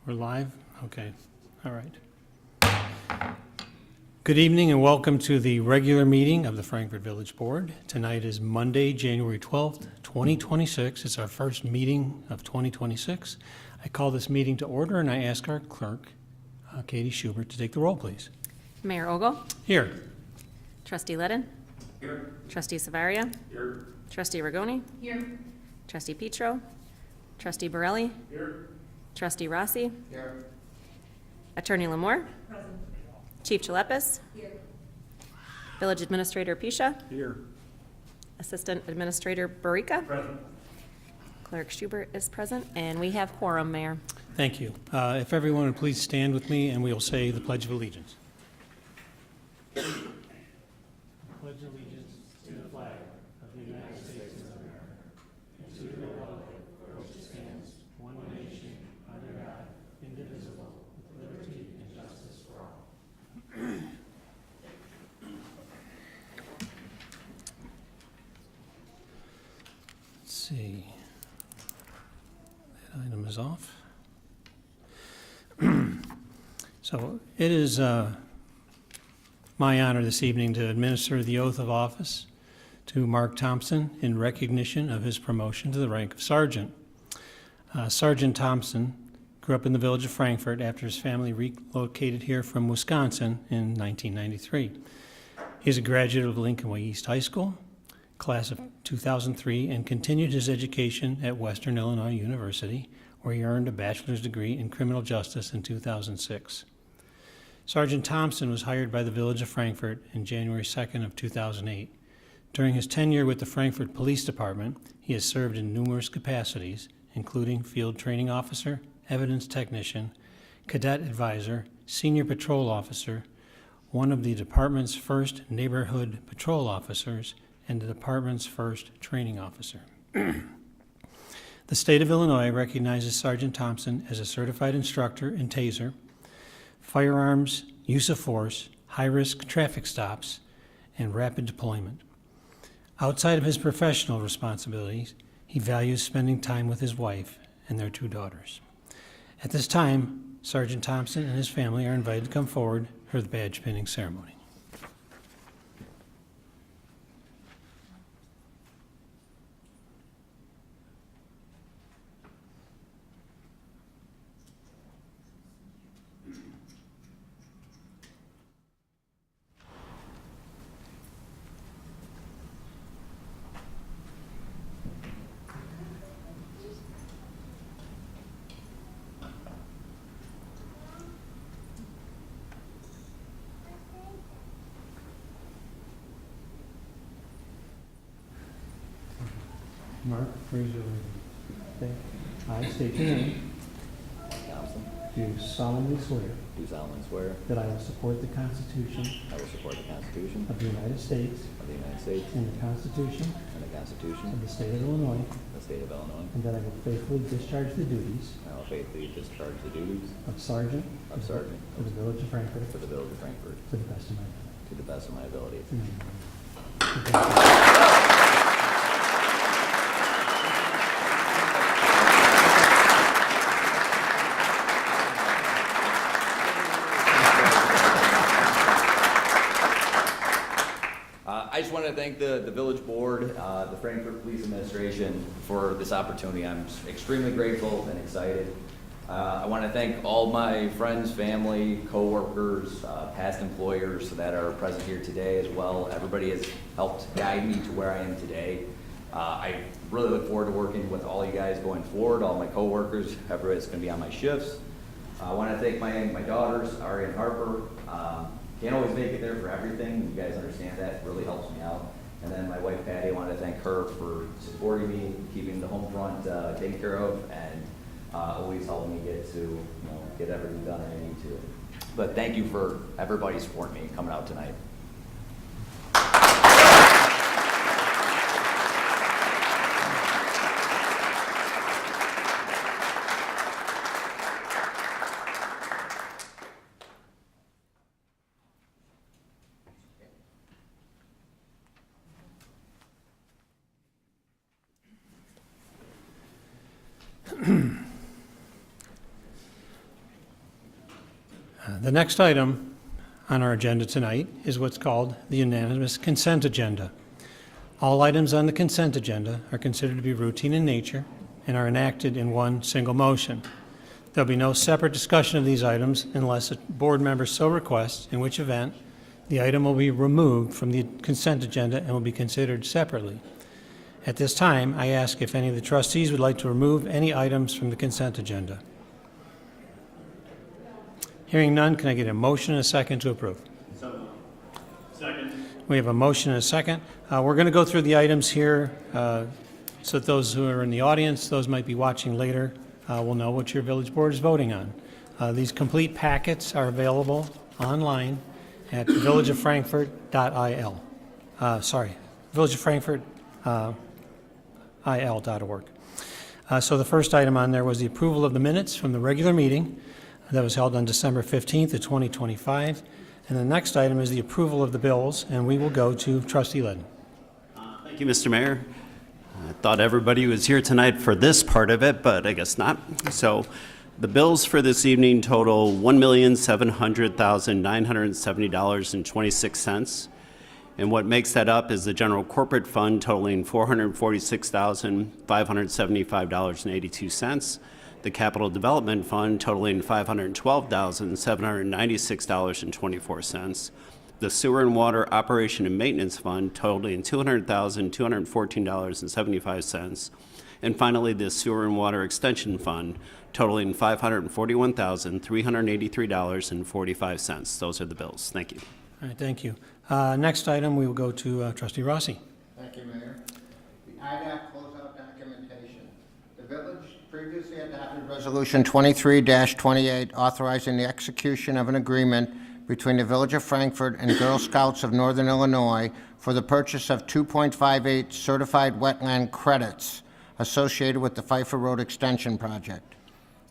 We're live? Okay. All right. Good evening and welcome to the regular meeting of the Frankfort Village Board. Tonight is Monday, January 12th, 2026. It's our first meeting of 2026. I call this meeting to order and I ask our clerk, Katie Schubert, to take the roll, please. Mayor Ogle? Here. Trustee Ledden? Here. Trustee Savaria? Here. Trustee Rigoni? Here. Trustee Petro? Trustee Borelli? Here. Trustee Rossi? Here. Attorney Lamore? Present. Chief Chalepis? Here. Village Administrator Pisha? Here. Assistant Administrator Barika? Present. Clerk Schubert is present, and we have quorum, Mayor. Thank you. If everyone would please stand with me and we'll say the Pledge of Allegiance. Pledge allegiance to the flag of the United States of America and to the republic for which it stands, one nation, under God, indivisible, with liberty and justice for all. Let's see. That item is off. So it is my honor this evening to administer the oath of office to Mark Thompson in recognition of his promotion to the rank of sergeant. Sergeant Thompson grew up in the village of Frankfort after his family relocated here from Wisconsin in 1993. He is a graduate of Lincoln Way East High School, class of 2003, and continued his education at Western Illinois University, where he earned a bachelor's degree in criminal justice in 2006. Sergeant Thompson was hired by the Village of Frankfort in January 2nd of 2008. During his tenure with the Frankfort Police Department, he has served in numerous capacities, including field training officer, evidence technician, cadet advisor, senior patrol officer, one of the department's first neighborhood patrol officers, and the department's first training officer. The state of Illinois recognizes Sergeant Thompson as a certified instructor in TASER, firearms, use of force, high-risk traffic stops, and rapid deployment. Outside of his professional responsibilities, he values spending time with his wife and their 2 daughters. At this time, Sergeant Thompson and his family are invited to come forward for the badge pinning ceremony. Mark, raise your right hand. I state your name. Thompson, Do solemnly swear do solemnly swear that I will support the Constitution I will support the Constitution of the United States of the United States and the Constitution and the Constitution of the State of Illinois, of the State of Illinois, and that I will faithfully discharge the duties and I will faithfully discharge the duties of Sergeant of Sergeant for the Village of Frankfort for the Village of Frankfort to the best of my ability. to the best of my ability. I just want to thank the Village Board, the Frankfort Police Administration for this opportunity. I'm extremely grateful and excited. I want to thank all my friends, family, coworkers, past employers that are present here today as well. Everybody has helped guide me to where I am today. I really look forward to working with all you guys going forward, all my coworkers, everybody's going to be on my shifts. I want to thank my daughters, Ari and Harper. Can't always make it there for everything. You guys understand that. It really helps me out. And then my wife, Patty, I want to thank her for supporting me, keeping the home front taken care of, and always helping me get everything done I need to. But thank you for everybody supporting me and coming out tonight. The next item on our agenda tonight is what's called the unanimous consent agenda. All items on the consent agenda are considered to be routine in nature and are enacted in one single motion. There'll be no separate discussion of these items unless a board member so requests, in which event the item will be removed from the consent agenda and will be considered separately. At this time, I ask if any of the trustees would like to remove any items from the consent agenda. Hearing none, can I get a motion and a second to approve? Second. We have a motion and a second. We're going to go through the items here so that those who are in the audience, those might be watching later, will know what your village board is voting on. These complete packets are available online at villageoffrankfort.il. villageoffrankfort.il.org. So the first item on there was the approval of the minutes from the regular meeting that was held on December 15th of 2025. And the next item is the approval of the bills, and we will go to Trustee Ledden. Thank you, Mr. Mayor. I thought everybody was here tonight for this part of it, but I guess not. So the bills for this evening total $1,700,970.26. And what makes that up is the general corporate fund totaling $446,575.82. The capital development fund totaling $512,796.24. The sewer and water operation and maintenance fund totaling $200,214.75. And finally, the sewer and water extension fund totaling $541,383.45. Those are the bills. Thank you. All right, thank you. Next item, we will go to Trustee Rossi. Thank you, Mayor. The IDAP closeout documentation. The village previously adopted Resolution 23-28 authorizing the execution of an agreement between the Village of Frankfort and Girl Scouts of Northern Illinois for the purchase of 2.58 certified wetland credits associated with the Pfeiffer Road Extension Project.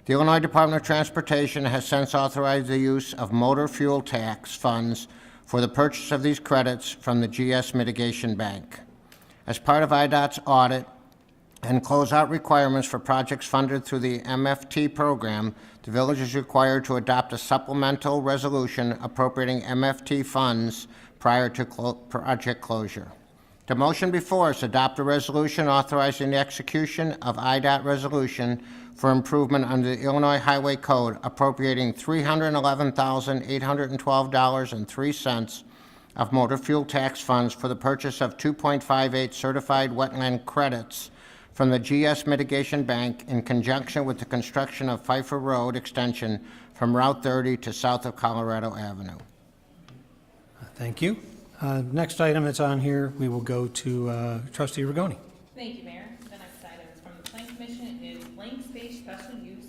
The Illinois Department of Transportation has since authorized the use of motor fuel tax funds for the purchase of these credits from the GS Mitigation Bank. As part of IDOT's audit and closeout requirements for projects funded through the MFT program, the village is required to adopt a supplemental resolution appropriating MFT funds prior to project closure. The motion before us adopt a resolution authorizing the execution of IDOT resolution for improvement under the Illinois Highway Code appropriating $311,812.03 of motor fuel tax funds for the purchase of 2.58 certified wetland credits from the GS Mitigation Bank in conjunction with the construction of Pfeiffer Road extension from Route 30 to south of Colorado Avenue. Thank you. Next item that's on here, we will go to Trustee Rigoni. Thank you, Mayor. The next item is from the Plan Commission is blank space special use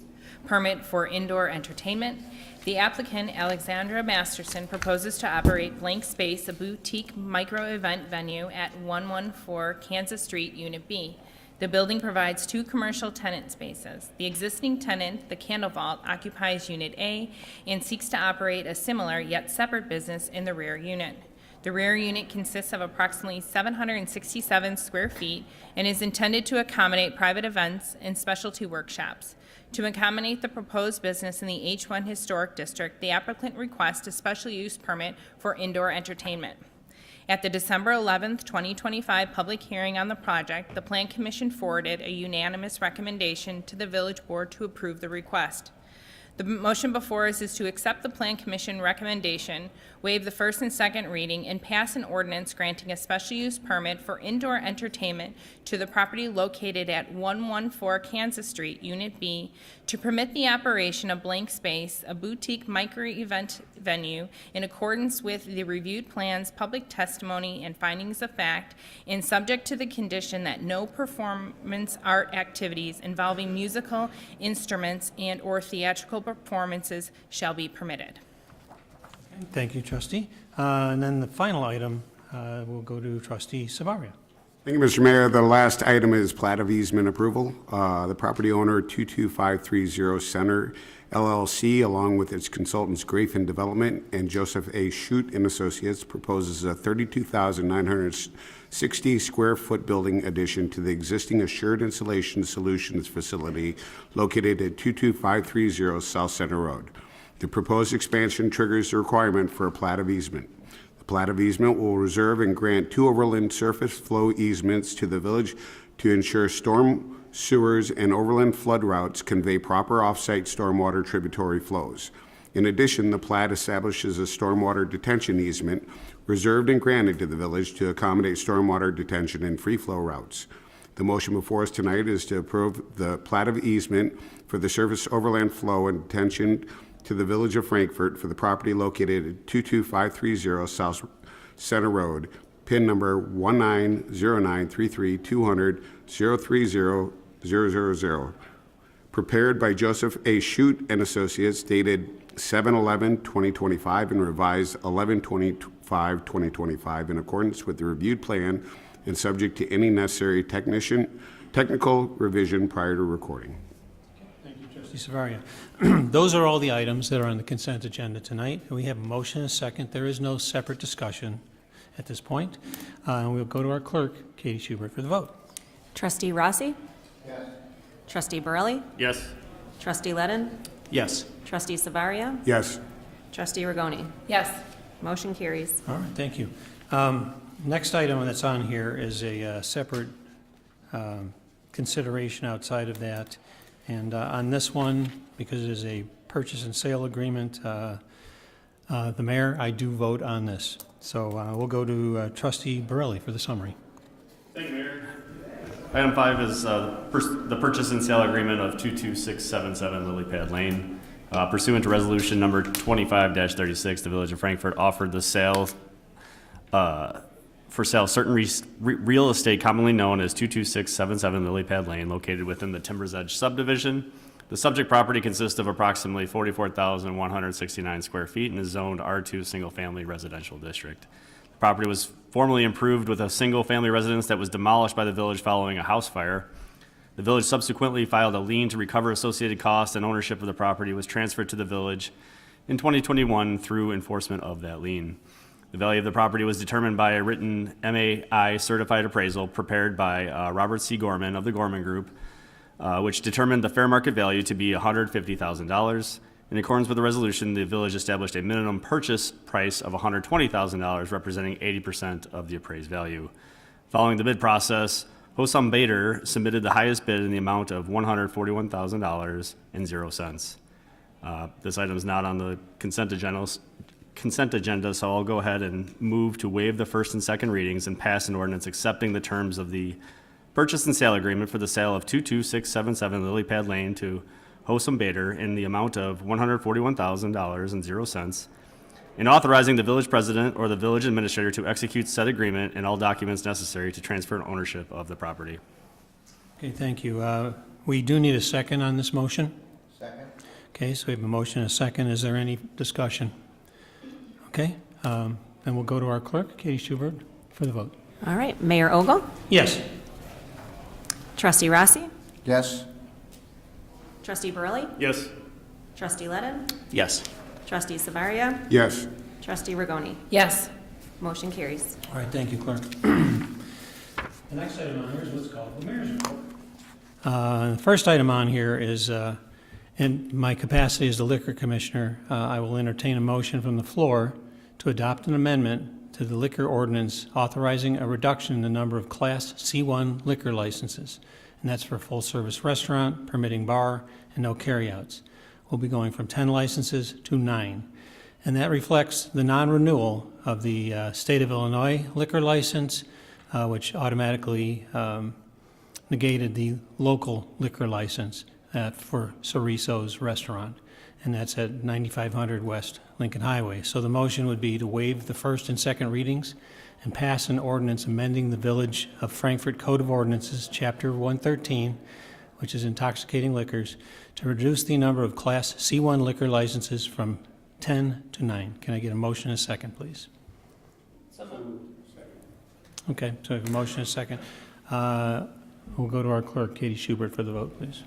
permit for indoor entertainment. The applicant, Alexandra Masterson, proposes to operate Blank Space, a boutique micro-event venue at 114 Kansas Street, Unit B. The building provides 2 commercial tenant spaces. The existing tenant, the Candle Vault, occupies Unit A and seeks to operate a similar yet separate business in the rear unit. The rear unit consists of approximately 767 square feet and is intended to accommodate private events and specialty workshops. To accommodate the proposed business in the H1 Historic District, the applicant requests a special use permit for indoor entertainment. At the December 11th, 2025 public hearing on the project, the Plan Commission forwarded a unanimous recommendation to the Village Board to approve the request. The motion before us is to accept the Plan Commission recommendation, waive the first and second reading, and pass an ordinance granting a special use permit for indoor entertainment to the property located at 114 Kansas Street, Unit B, to permit the operation of Blank Space, a boutique micro-event venue, in accordance with the reviewed plans, public testimony, and findings of fact, and subject to the condition that no performance art activities involving musical instruments and or theatrical performances shall be permitted. Thank you, Trustee. And then the final item will go to Trustee Savaria. Thank you, Mr. Mayor. The last item is plat of easement approval. The property owner, 22530 Center LLC, along with its consultants Grafin Development and Joseph A. Shute and Associates, proposes a 32,960 square foot building addition to the existing Assured Insulation Solutions facility located at 22530 South Center Road. The proposed expansion triggers the requirement for a plat of easement. The plat of easement will reserve and grant 2 overland surface flow easements to the village to ensure storm sewers and overland flood routes convey proper off-site stormwater tributary flows. In addition, the plat establishes a stormwater detention easement reserved and granted to the village to accommodate stormwater detention and free flow routes. The motion before us tonight is to approve the plat of easement for the surface overland flow and detention to the village of Frankfort for the property located at 22530 South Center Road, PIN number 19093320003000, prepared by Joseph A. Shute and Associates, dated 7/11/2025 and revised 11/25/2025 in accordance with the reviewed plan and subject to any necessary technical revision prior to recording. Thank you, Trustee Savaria. Those are all the items that are on the consent agenda tonight. We have a motion and a second. There is no separate discussion at this point. And we'll go to our clerk, Katie Schubert, for the vote. Trustee Rossi? Yes. Trustee Borelli? Yes. Trustee Ledden? Yes. Trustee Savaria? Yes. Trustee Rigoni? Yes. Motion carries. All right, thank you. Next item that's on here is a separate consideration outside of that. And on this one, because it is a purchase and sale agreement, the mayor, I do vote on this. So we'll go to Trustee Borelli for the summary. Thank you, Mayor. Item 5 is the purchase and sale agreement of 22677 Lily Pad Lane. Pursuant to resolution number 25-36, the Village of Frankfort offered the sale for sale certain real estate commonly known as 22677 Lily Pad Lane, located within the Timbers Edge subdivision. The subject property consists of approximately 44,169 square feet and is zoned R2 Single Family Residential District. The property was formerly improved with a single family residence that was demolished by the village following a house fire. The village subsequently filed a lien to recover associated costs, and ownership of the property was transferred to the village in 2021 through enforcement of that lien. The value of the property was determined by a written MAI certified appraisal prepared by Robert C. Gorman of the Gorman Group, which determined the fair market value to be $150,000. In accordance with the resolution, the village established a minimum purchase price of $120,000, representing 80% of the appraised value. Following the bid process, Hossam Bader submitted the highest bid in the amount of $141,000.00. This item is not on the consent agenda, so I'll go ahead and move to waive the first and second readings and pass an ordinance accepting the terms of the purchase and sale agreement for the sale of 22677 Lily Pad Lane to Hossam Bader in the amount of $141,000.00, and authorizing the village president or the village administrator to execute said agreement and all documents necessary to transfer ownership of the property. Okay, thank you. We do need a second on this motion. Second? Okay, so we have a motion and a second. Is there any discussion? Okay, then we'll go to our clerk, Katie Schubert, for the vote. All right, Mayor Ogle? Yes. Trustee Rossi? Yes? Trustee Borelli? Yes. Trustee Ledden? Yes. Trustee Savaria? Yes. Trustee Rigoni? Yes. Motion carries. All right, thank you, clerk. The next item on here is what's called the mayor's report. The first item on here is, in my capacity as the liquor commissioner, I will entertain a motion from the floor to adopt an amendment to the liquor ordinance authorizing a reduction in the number of Class C1 liquor licenses, and that's for full-service restaurant, permitting bar, and no carryouts. We'll be going from 10 licenses to 9. And that reflects the non-renewal of the State of Illinois liquor license, which automatically negated the local liquor license for Soriso's Restaurant, and that's at 9500 West Lincoln Highway. So the motion would be to waive the first and second readings and pass an ordinance amending the Village of Frankfort Code of Ordinances, Chapter 113, which is intoxicating liquors, to reduce the number of Class C1 liquor licenses from 10 to 9. Can I get a motion and a second, please? Okay, so we have a motion and a second. We'll go to our clerk, Katie Schubert, for the vote, please.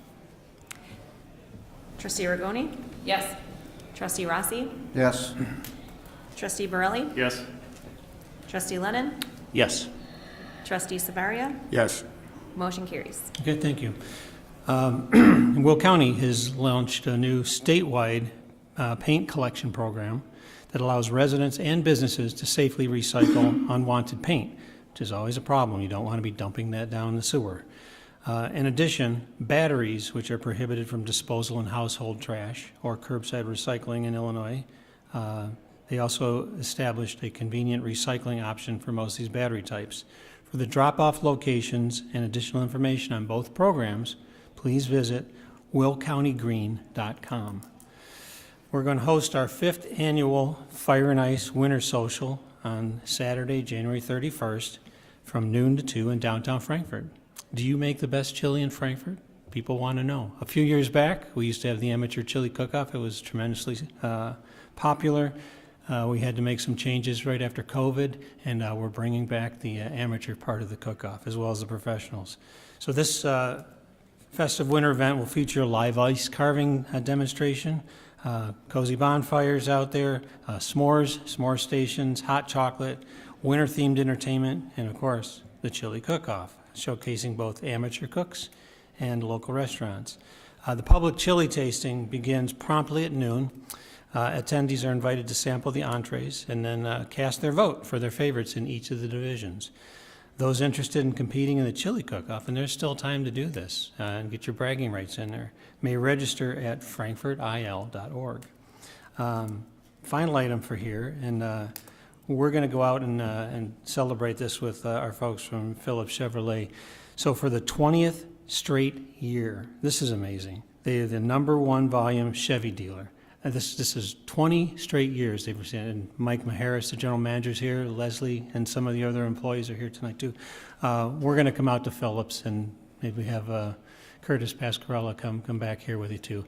Trustee Rigoni? Yes. Trustee Rossi? Yes? Trustee Borelli? Yes. Trustee Lennon? Yes. Trustee Savaria? Yes. Motion carries. Okay, thank you. Will County has launched a new statewide paint collection program that allows residents and businesses to safely recycle unwanted paint, which is always a problem. You don't want to be dumping that down the sewer. In addition, batteries, which are prohibited from disposal in household trash or curbside recycling in Illinois, they also established a convenient recycling option for most of these battery types. For the drop-off locations and additional information on both programs, please visit willcountygreen.com. We're going to host our 5th annual Fire and Ice Winter Social on Saturday, January 31st from noon to 2 in downtown Frankfort. Do you make the best chili in Frankfort? People want to know. A few years back, we used to have the amateur chili cook-off. It was tremendously popular. We had to make some changes right after COVID, and we're bringing back the amateur part of the cook-off as well as the professionals. So this festive winter event will feature a live ice carving demonstration, cozy bonfires out there, s'more stations, hot chocolate, winter-themed entertainment, and of course, the chili cook-off, showcasing both amateur cooks and local restaurants. The public chili tasting begins promptly at noon. Attendees are invited to sample the entrees and then cast their vote for their favorites in each of the divisions. Those interested in competing in the chili cook-off, and there's still time to do this, and get your bragging rights in there, may register at frankfortil.org. Final item for here, and we're going to go out and celebrate this with our folks from Phillips Chevrolet. So for the 20th straight year, this is amazing. They are the #1 volume Chevy dealer. This is 20 straight years they've received. And Mike Maharis, the general manager's here, Leslie, and some of the other employees are here tonight too. We're going to come out to Phillips and maybe have Curtis Pascarella come back here with you too.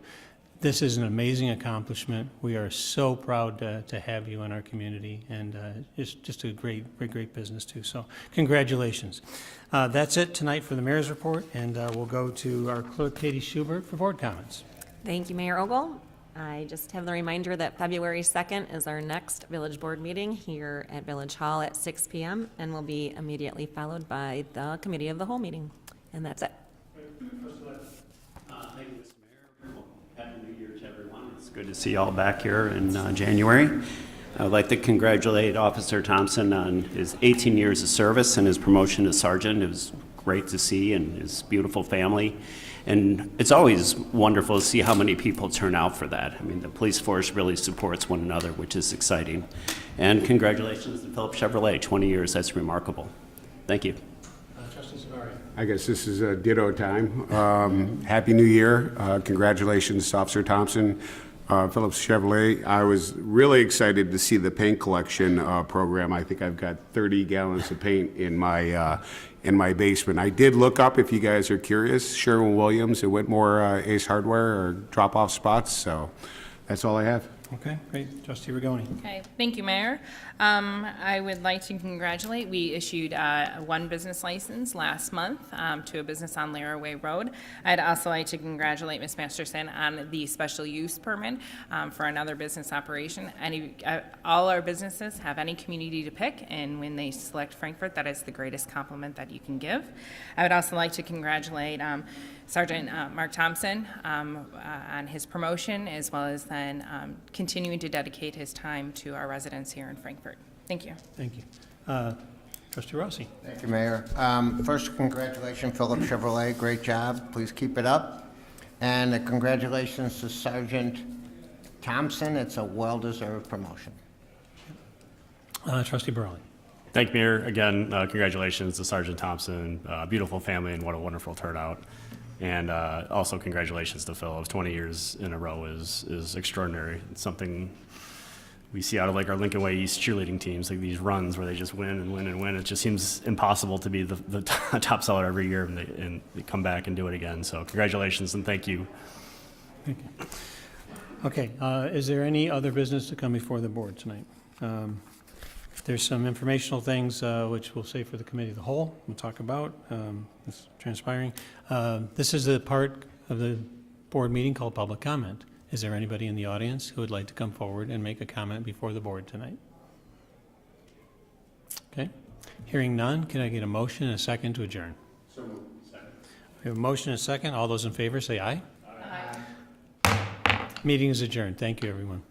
This is an amazing accomplishment. We are so proud to have you in our community, and it's just a great business too. So congratulations. That's it tonight for the mayor's report, and we'll go to our clerk, Katie Schubert, for board comments. Thank you, Mayor Ogle. I just have the reminder that February 2nd is our next village board meeting here at Village Hall at 6 p.m. and will be immediately followed by the committee of the whole meeting. And that's it. Thank you, Mr. Mayor. Happy New Year to everyone. It's good to see you all back here in January. I would like to congratulate Officer Thompson on his 18 years of service and his promotion to sergeant. It was great to see, and his beautiful family. And it's always wonderful to see how many people turn out for that. I mean, the police force really supports one another, which is exciting. And congratulations to Phillips Chevrolet, 20 years, that's remarkable. Thank you. Trustee Savari. I guess this is ditto time. Happy New Year. Congratulations to Officer Thompson, Phillips Chevrolet. I was really excited to see the paint collection program. I think I've got 30 gallons of paint in my basement. I did look up, if you guys are curious, Sherwin-Williams at Whitmore Ace Hardware or drop-off spots. So that's all I have. Okay, great. Trustee Rigoni. Okay, thank you, Mayor. I would like to congratulate, we issued one business license last month to a business on Laraway Road. I'd also like to congratulate Ms. Masterson on the special use permit for another business operation. All our businesses have any community to pick, and when they select Frankfort, that is the greatest compliment that you can give. I would also like to congratulate Sergeant Mark Thompson on his promotion, as well as then continuing to dedicate his time to our residents here in Frankfort. Thank you. Thank you. Trustee Rossi. Thank you, Mayor. First, congratulations, Phillips Chevrolet. Great job. Please keep it up. And congratulations to Sergeant Thompson. It's a well-deserved promotion. Trustee Burley. Thank you, Mayor. Again, congratulations to Sergeant Thompson, beautiful family, and what a wonderful turnout. And also congratulations to Phillips. 20 years in a row is extraordinary. It's something we see out of like our Lincoln Way East cheerleading teams, like these runs where they just win and win and win. It just seems impossible to be the top seller every year, and they come back and do it again. So congratulations and thank you. Thank you. Okay, is there any other business to come before the board tonight? There's some informational things which we'll save for the committee of the whole. We'll talk about. It's transpiring. This is the part of the board meeting called public comment. Is there anybody in the audience who would like to come forward and make a comment before the board tonight? Okay. Hearing none, can I get a motion and a second to adjourn? So moved. Second. We have a motion and a second. All those in favor say aye. Aye. Meeting is adjourned. Thank you, everyone.